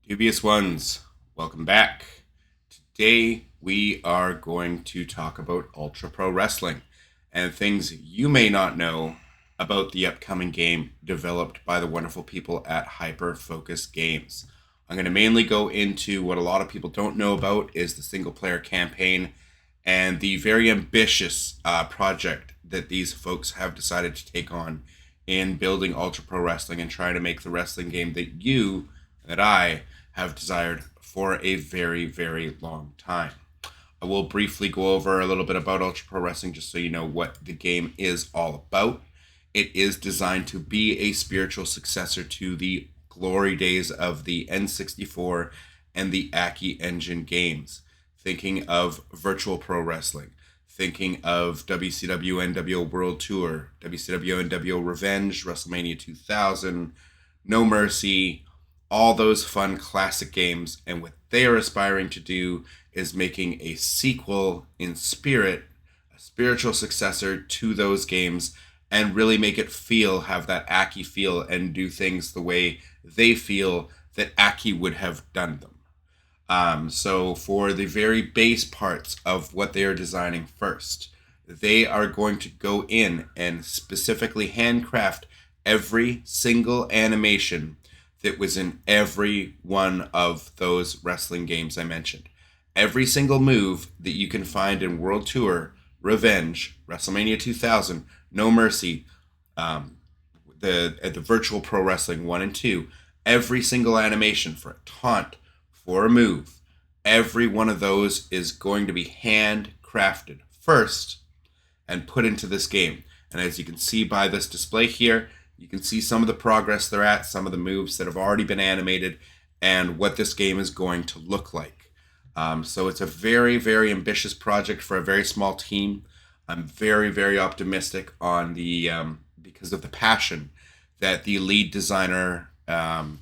Dubious ones, welcome back. Today we are going to talk about Ultra Pro Wrestling and things you may not know about the upcoming game developed by the wonderful people at Hyper Focus Games. I'm going to mainly go into what a lot of people don't know about is the single player campaign and the very ambitious project that these folks have decided to take on in building Ultra Pro Wrestling and trying to make the wrestling game that I have desired for a very, very long time. I will briefly go over a little bit about Ultra Pro Wrestling just so you know what the game is all about. It is designed to be a spiritual successor to the glory days of the N64 and the Aki Engine games. Thinking of virtual pro wrestling, thinking of WCW NWO World Tour, WCW NWO Revenge, WrestleMania 2000, No Mercy, all those fun classic games. And what they are aspiring to do is making a sequel in spirit, a spiritual successor to those games, and really make it have that Aki feel and do things the way they feel that Aki would have done them. So for the very base parts of what they are designing first, they are going to go in and specifically handcraft every single animation that was in every one of those wrestling games I mentioned. Every single move that you can find in World Tour, Revenge, WrestleMania 2000, No Mercy, the virtual pro wrestling 1 and 2, every single animation for a taunt, for a move, every one of those is going to be handcrafted first and put into this game. And as you can see by this display here, you can see some of the progress they're at, some of the moves that have already been animated, and what this game is going to look like. So it's a very, very ambitious project for a very small team. I'm very, very optimistic on the because of the passion that the lead designer, Sam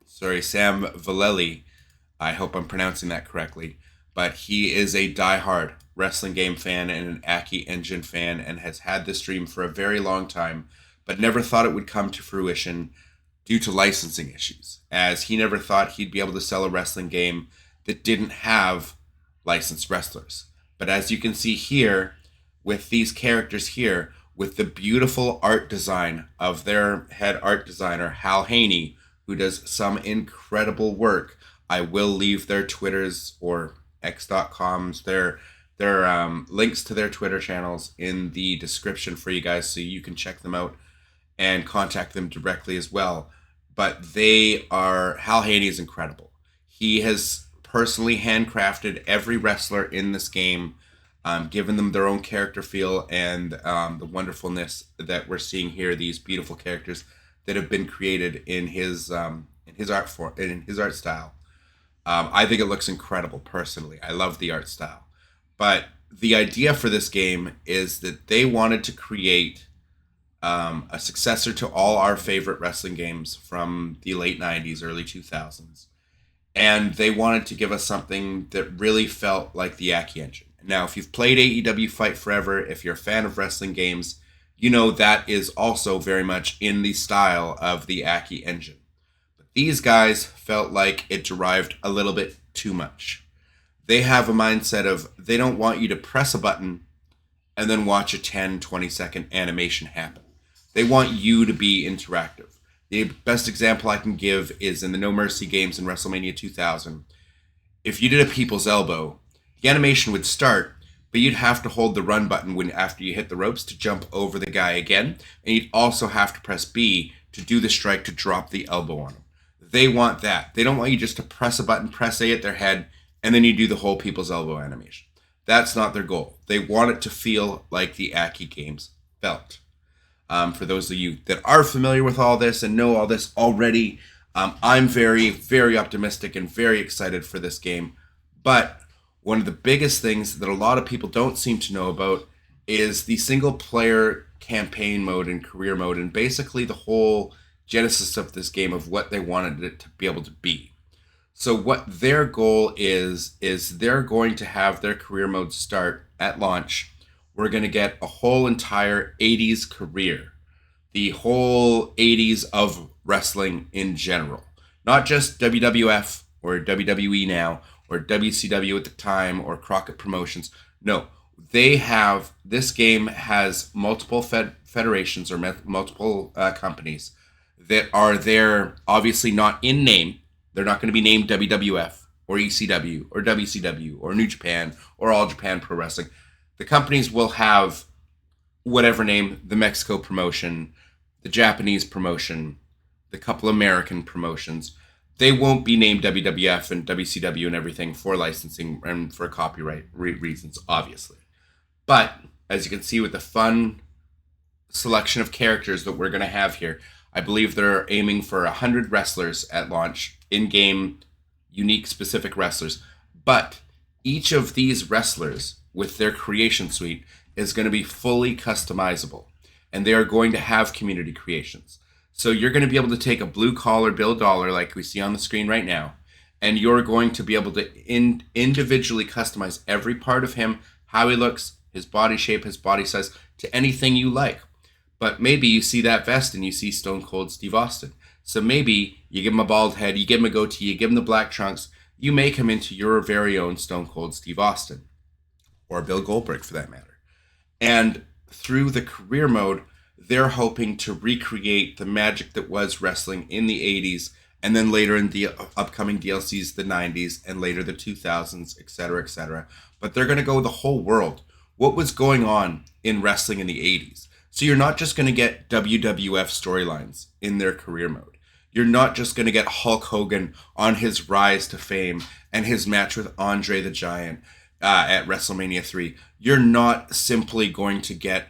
Vallely, I hope I'm pronouncing that correctly, but he is a diehard wrestling game fan and an Aki Engine fan and has had this dream for a very long time, but never thought it would come to fruition due to licensing issues, as he never thought he'd be able to sell a wrestling game that didn't have licensed wrestlers. But as you can see here, with these characters here, with the beautiful art design of their head art designer, Hal Haney, who does some incredible work. I will leave their Twitters or x.coms, their links to their Twitter channels in the description for you guys so you can check them out and contact them directly as well. But Hal Haney is incredible. He has personally handcrafted every wrestler in this game, given them their own character feel and the wonderfulness that we're seeing here. These beautiful characters that have been created in his art style. I think it looks incredible. Personally, I love the art style. But the idea for this game is that they wanted to create a successor to all our favorite wrestling games from the late '90s, early 2000s. And they wanted to give us something that really felt like the Aki Engine. Now, if you've played AEW Fight Forever, if you're a fan of wrestling games, you know that is also very much in the style of the Aki Engine. But these guys felt like it derived a little bit too much. They have a mindset of they don't want you to press a button and then watch a 10, 20-second animation happen. They want you to be interactive. The best example I can give is in the No Mercy games in WrestleMania 2000. If you did a people's elbow, the animation would start, but you'd have to hold the run button after you hit the ropes to jump over the guy again, and you'd also have to press B to do the strike to drop the elbow on him. They want that. They don't want you just to press a button, press A at their head, and then you do the whole people's elbow animation. That's not their goal. They want it to feel like the Aki games felt. For those of you that are familiar with all this and know all this already, I'm very, very optimistic and very excited for this game. But one of the biggest things that a lot of people don't seem to know about is the single player campaign mode and career mode, and basically the whole genesis of this game of what they wanted it to be able to be. So what their goal is they're going to have their career mode start at launch. We're going to get a whole entire 80s career, the whole 80s of wrestling in general. Not just WWF or WWE now or WCW at the time or Crockett Promotions. No, this game has multiple federations or multiple companies that are there, obviously not in name. They're not going to be named WWF or ECW or WCW or New Japan or All Japan Pro Wrestling. The companies will have whatever name: the Mexico promotion, the Japanese promotion, the couple American promotions. They won't be named WWF and WCW and everything for licensing and for copyright reasons, obviously. But as you can see with the fun selection of characters that we're going to have here, I believe they're aiming for 100 wrestlers at launch, in-game, unique, specific wrestlers. But each of these wrestlers with their creation suite is going to be fully customizable, and they are going to have community creations. So you're going to be able to take a blue collar Bill Dollar like we see on the screen right now, and you're going to be able to individually customize every part of him, how he looks, his body shape, his body size, to anything you like. But maybe you see that vest and you see Stone Cold Steve Austin. So maybe you give him a bald head, you give him a goatee, you give him the black trunks, you make him into your very own Stone Cold Steve Austin. Or Bill Goldberg for that matter. And through the career mode, they're hoping to recreate the magic that was wrestling in the 80s, and then later in the upcoming DLCs, the 90s, and later the 2000s, etc., etc. But they're going to go the whole world. What was going on in wrestling in the 80s? So you're not just going to get WWF storylines in their career mode. You're not just going to get Hulk Hogan on his rise to fame and his match with Andre the Giant at WrestleMania 3. You're not simply going to get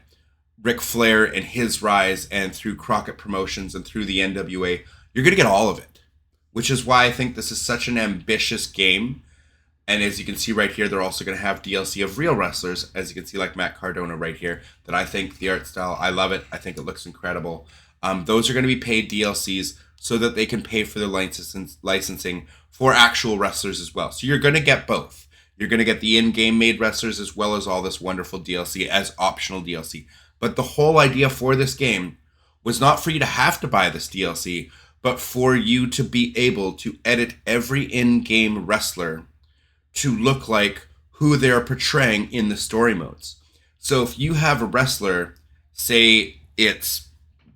Ric Flair and his rise and through Crockett Promotions and through the NWA. You're going to get all of it, which is why I think this is such an ambitious game. And as you can see right here, they're also going to have DLC of real wrestlers, as you can see like Matt Cardona right here, that I think the art style, I love it. I think it looks incredible. Those are going to be paid DLCs so that they can pay for the licensing for actual wrestlers as well. So you're going to get both. You're going to get the in-game made wrestlers as well as all this wonderful DLC as optional DLC. But the whole idea for this game was not for you to have to buy this DLC, but for you to be able to edit every in-game wrestler to look like who they're portraying in the story modes. So if you have a wrestler, say it's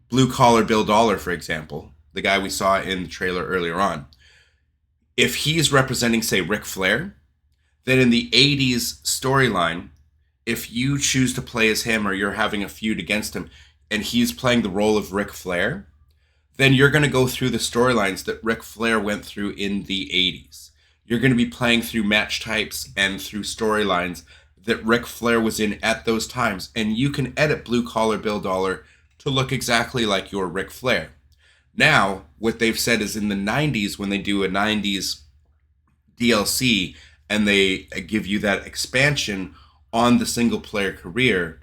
Blue Collar Bill Dollar, for example, the guy we saw in the trailer earlier on, if he's representing, say, Ric Flair, then in the 80s storyline, if you choose to play as him or you're having a feud against him and he's playing the role of Ric Flair, then you're going to go through the storylines that Ric Flair went through in the 80s. You're going to be playing through match types and through storylines that Ric Flair was in at those times. And you can edit Blue Collar Bill Dollar to look exactly like your Ric Flair. Now, what they've said is in the 90s, when they do a 90s DLC and they give you that expansion on the single player career,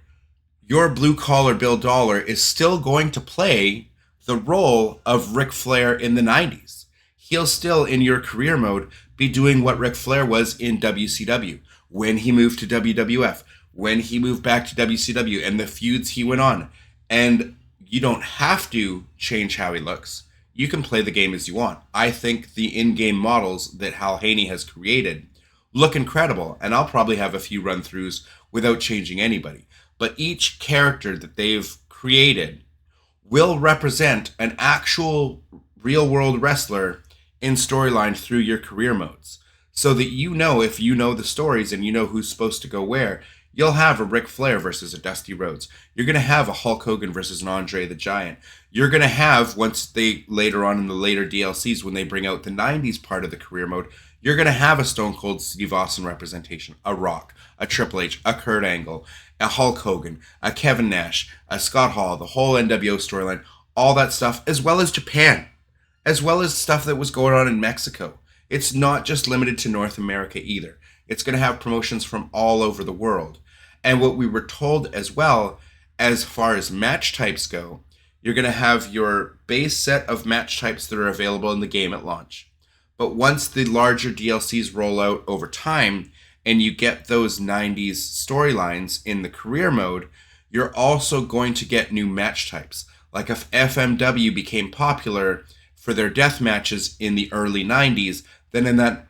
your Blue Collar Bill Dollar is still going to play the role of Ric Flair in the 90s. He'll still, in your career mode, be doing what Ric Flair was in WCW, when he moved to WWF, when he moved back to WCW, and the feuds he went on. And you don't have to change how he looks. You can play the game as you want. I think the in-game models that Hal Haney has created look incredible, and I'll probably have a few run-throughs without changing anybody. But each character that they've created will represent an actual real-world wrestler in storyline through your career modes. So that you know, if you know the stories and you know who's supposed to go where, you'll have a Ric Flair versus a Dusty Rhodes. You're going to have a Hulk Hogan versus an Andre the Giant. You're going to have, once they, later on in the later DLCs, when they bring out the 90s part of the career mode, you're going to have a Stone Cold Steve Austin representation, a Rock, a Triple H, a Kurt Angle, a Hulk Hogan, a Kevin Nash, a Scott Hall, the whole NWO storyline, all that stuff, as well as Japan, as well as stuff that was going on in Mexico. It's not just limited to North America either. It's going to have promotions from all over the world. And what we were told as well, as far as match types go, you're going to have your base set of match types that are available in the game at launch. But once the larger DLCs roll out over time and you get those 90s storylines in the career mode, you're also going to get new match types. Like if FMW became popular for their death matches in the early 90s, then in that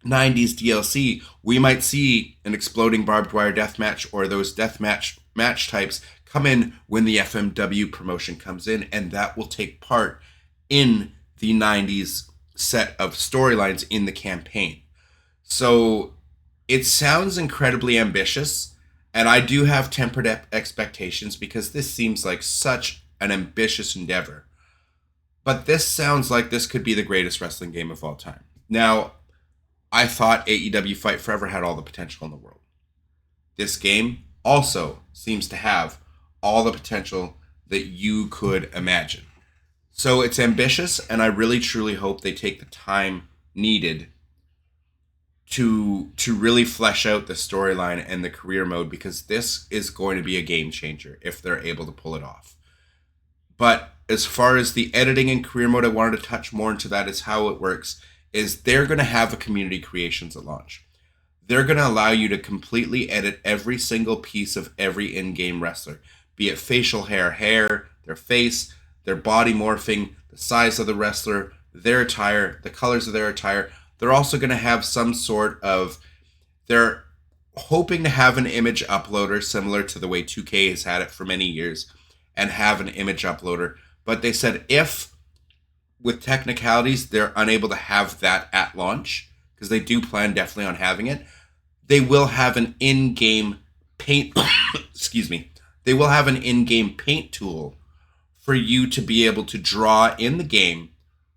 90s DLC, we might see an exploding barbed wire death match or those death match types come in when the FMW promotion comes in, and that will take part in the 90s set of storylines in the campaign. So it sounds incredibly ambitious, and I do have tempered expectations because this seems like such an ambitious endeavor. But this sounds like this could be the greatest wrestling game of all time. Now, I thought AEW Fight Forever had all the potential in the world. This game also seems to have all the potential that you could imagine. So it's ambitious, and I really truly hope they take the time needed to really flesh out the storyline and the career mode, because this is going to be a game changer if they're able to pull it off. But as far as the editing and career mode, I wanted to touch more into that, is how it works, is they're going to have a community creations at launch. They're going to allow you to completely edit every single piece of every in-game wrestler, be it facial hair, their face, their body morphing, the size of the wrestler, their attire, the colors of their attire. They're also going to have some sort of, they're hoping to have an image uploader similar to the way 2K has had it for many years, and have an image uploader. But they said if, with technicalities, they're unable to have that at launch, because they do plan definitely on having it, they will have an in-game paint, excuse me, they will have an in-game paint tool for you to be able to draw in the game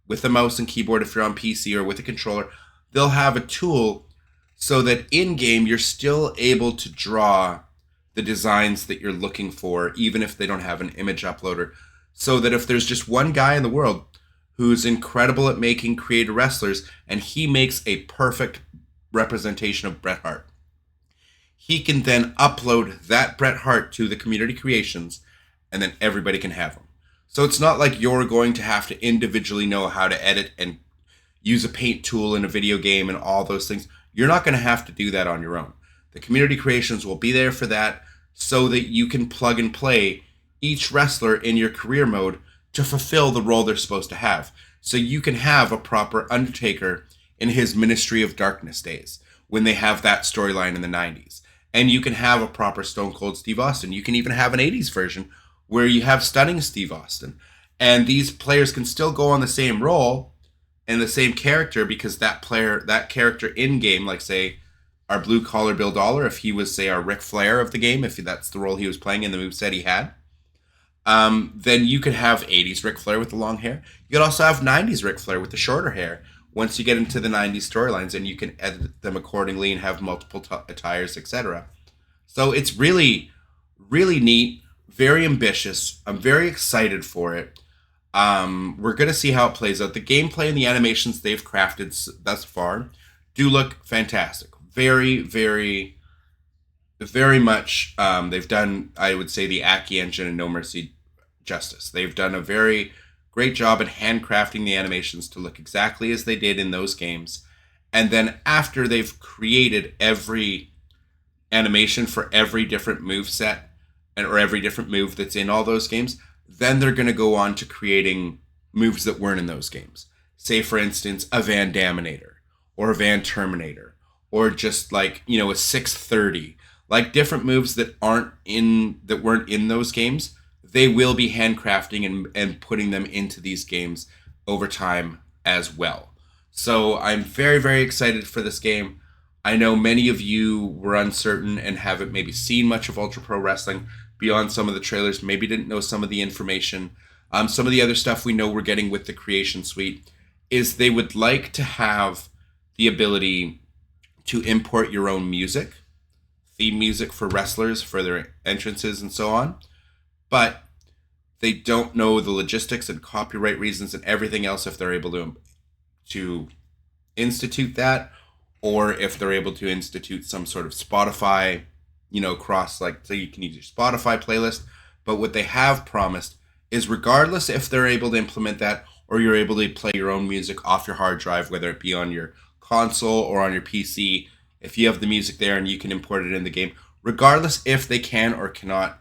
with a mouse and keyboard if you're on PC, or with a controller. They'll have a tool so that in-game you're still able to draw the designs that you're looking for, even if they don't have an image uploader. So that if there's just one guy in the world who's incredible at making creative wrestlers, and he makes a perfect representation of Bret Hart, he can then upload that Bret Hart to the community creations, and then everybody can have him. So it's not like you're going to have to individually know how to edit and use a paint tool in a video game and all those things. You're not going to have to do that on your own. The community creations will be there for that, so that you can plug and play each wrestler in your career mode to fulfill the role they're supposed to have. So you can have a proper Undertaker in his Ministry of Darkness days, when they have that storyline in the 90s. And you can have a proper Stone Cold Steve Austin. You can even have an 80s version where you have Stunning Steve Austin. And these players can still go on the same role and the same character, because that character in-game, like say our Blue Collar Bill Dollar, if he was say our Ric Flair of the game, if that's the role he was playing in the moveset he had, then you could have 80s Ric Flair with the long hair. You could also have 90s Ric Flair with the shorter hair once you get into the 90s storylines, and you can edit them accordingly and have multiple attires, etc. So it's really, really neat, very ambitious. I'm very excited for it. We're going to see how it plays out. The gameplay and the animations they've crafted thus far do look fantastic. Very, very, very much. They've done, I would say, the Aki engine and No Mercy justice. They've done a very great job at handcrafting the animations to look exactly as they did in those games. And then after they've created every animation for every different move set or every different move that's in all those games, then they're going to go on to creating moves that weren't in those games. Say, for instance, a Van Daminator or a Van Terminator, or just like, a 630, like different moves that weren't in those games. They will be handcrafting and putting them into these games over time as well. So I'm very, very excited for this game. I know many of you were uncertain and haven't maybe seen much of Ultra Pro Wrestling beyond some of the trailers, maybe didn't know some of the information. Some of the other stuff we know we're getting with the Creation Suite is they would like to have the ability to import your own music, theme music for wrestlers, for their entrances and so on. But they don't know the logistics and copyright reasons and everything else if they're able to institute that, or if they're able to institute some sort of Spotify, cross, like, so you can use your Spotify playlist. But what they have promised is, regardless if they're able to implement that, or you're able to play your own music off your hard drive, whether it be on your console or on your PC, if you have the music there and you can import it in the game, regardless if they can or cannot,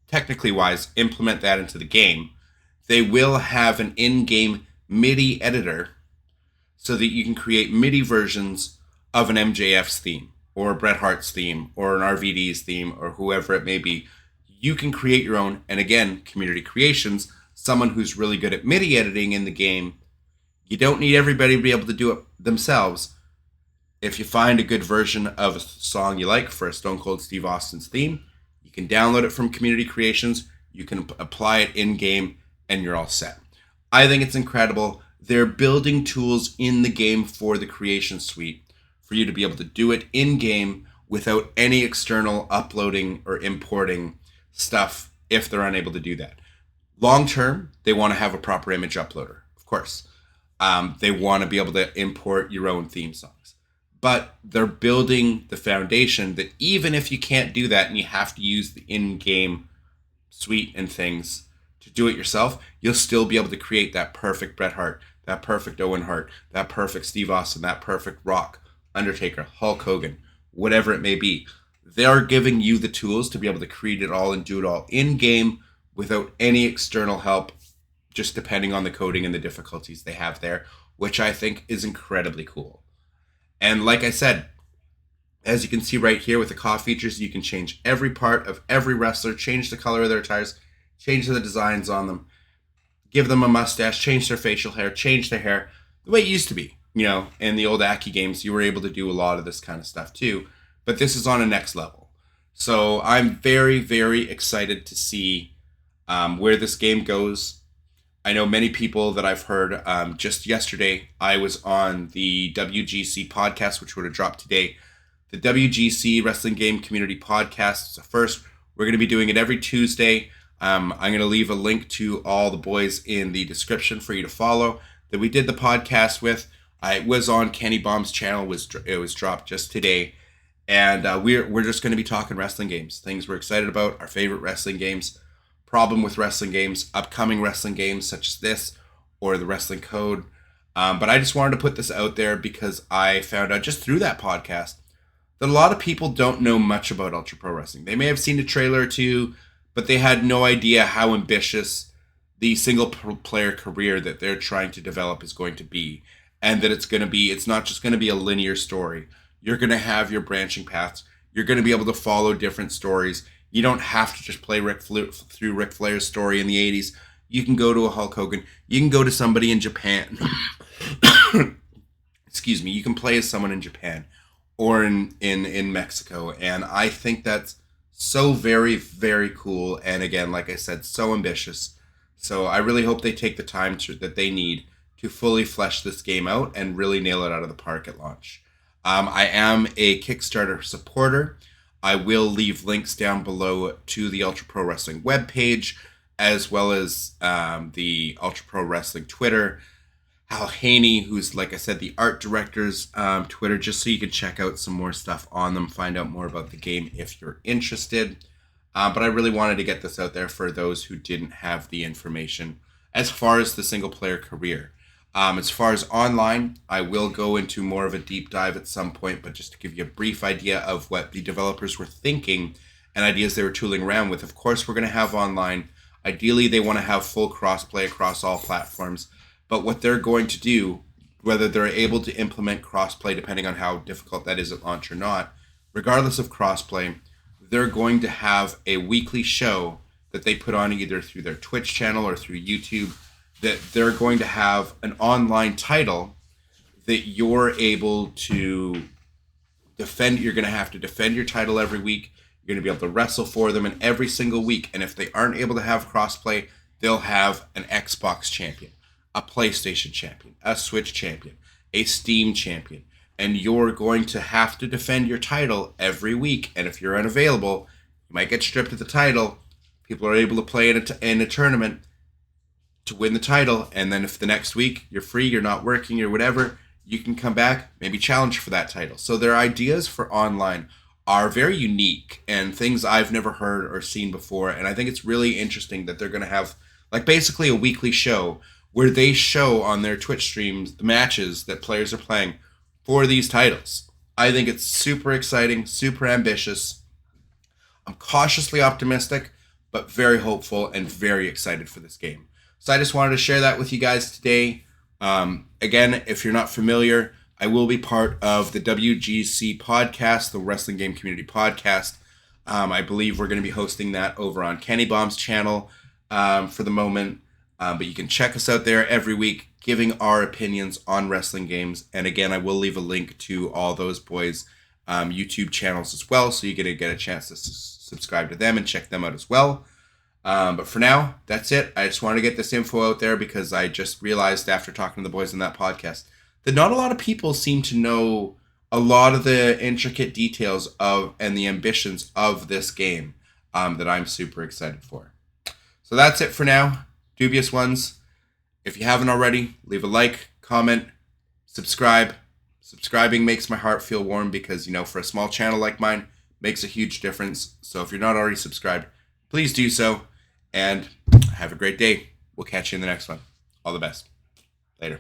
technically wise, implement that into the game, they will have an in-game MIDI editor so that you can create MIDI versions of an MJF's theme or a Bret Hart's theme or an RVD's theme or whoever it may be. You can create your own. And again, community creations, someone who's really good at MIDI editing in the game. You don't need everybody to be able to do it themselves. If you find a good version of a song you like for a Stone Cold Steve Austin's theme, you can download it from Community Creations, you can apply it in-game, and you're all set. I think it's incredible. They're building tools in the game for the Creation Suite for you to be able to do it in-game without any external uploading or importing stuff if they're unable to do that. Long-term, they want to have a proper image uploader, of course. They want to be able to import your own theme songs. But they're building the foundation that even if you can't do that and you have to use the in-game suite and things to do it yourself, you'll still be able to create that perfect Bret Hart, that perfect Owen Hart, that perfect Steve Austin, that perfect Rock, Undertaker, Hulk Hogan, whatever it may be. They're giving you the tools to be able to create it all and do it all in-game without any external help, just depending on the coding and the difficulties they have there, which I think is incredibly cool. And like I said, as you can see right here with the CAW features, you can change every part of every wrestler, change the color of their attires, change the designs on them, give them a mustache, change their facial hair, change their hair, the way it used to be. You know, in the old Aki games, you were able to do a lot of this kind of stuff too, but this is on a next level. So I'm very, very excited to see where this game goes. I know many people that I've heard. Just yesterday, I was on the WGC podcast, which would have dropped today. The WGC Wrestling Game Community Podcast is the first. We're going to be doing it every Tuesday. I'm going to leave a link to all the boys in the description for you to follow that we did the podcast with. It was on Kenny Bomb's channel. It was dropped just today. And we're just going to be talking wrestling games, things we're excited about, our favorite wrestling games, problem with wrestling games, upcoming wrestling games such as this or the Wrestling Code. But I just wanted to put this out there because I found out just through that podcast that a lot of people don't know much about Ultra Pro Wrestling. They may have seen a trailer or two, but they had no idea how ambitious the single player career that they're trying to develop is going to be. And that it's not just going to be a linear story. You're going to have your branching paths. You're going to be able to follow different stories. You don't have to just play through Ric Flair's story in the 80s. You can go to a Hulk Hogan. You can go to somebody in Japan. Excuse me. You can play as someone in Japan or in Mexico. And I think that's so very, very cool. And again, like I said, so ambitious. So I really hope they take the time that they need to fully flesh this game out and really nail it out of the park at launch. I am a Kickstarter supporter. I will leave links down below to the Ultra Pro Wrestling webpage, as well as the Ultra Pro Wrestling Twitter. Hal Haney, who's, like I said, the art director's Twitter, just so you can check out some more stuff on them, find out more about the game if you're interested. But I really wanted to get this out there for those who didn't have the information as far as the single-player career. As far as online, I will go into more of a deep dive at some point, but just to give you a brief idea of what the developers were thinking and ideas they were tooling around with. Of course, we're going to have online. Ideally, they want to have full crossplay across all platforms, but what they're going to do, whether they're able to implement crossplay, depending on how difficult that is at launch or not, regardless of crossplay, they're going to have a weekly show that they put on either through their Twitch channel or through YouTube, that they're going to have an online title that you're able to defend. You're going to have to defend your title every week. You're going to be able to wrestle for them in every single week. And if they aren't able to have crossplay, they'll have an Xbox champion, a PlayStation champion, a Switch champion, a Steam champion. And you're going to have to defend your title every week. And if you're unavailable, you might get stripped of the title. People are able to play in a tournament to win the title, and then if the next week you're free, you're not working or whatever, you can come back, maybe challenge for that title. So their ideas for online are very unique and things I've never heard or seen before, and I think it's really interesting that they're going to have like basically a weekly show where they show on their Twitch streams the matches that players are playing for these titles. I think it's super exciting, super ambitious. I'm cautiously optimistic, but very hopeful and very excited for this game. So I just wanted to share that with you guys today. Again, if you're not familiar, I will be part of the WGC podcast, the Wrestling Game Community Podcast. I believe we're going to be hosting that over on Kenny Bomb's channel for the moment. But you can check us out there every week, giving our opinions on wrestling games. And again, I will leave a link to all those boys' YouTube channels as well, so you're going to get a chance to subscribe to them and check them out as well. But for now, that's it. I just wanted to get this info out there because I just realized after talking to the boys on that podcast that not a lot of people seem to know a lot of the intricate details of and the ambitions of this game that I'm super excited for. So that's it for now. Dubious ones, if you haven't already, leave a like, comment, subscribe. Subscribing makes my heart feel warm because, for a small channel like mine, makes a huge difference. So if you're not already subscribed, please do so. And have a great day. We'll catch you in the next one. All the best. Later.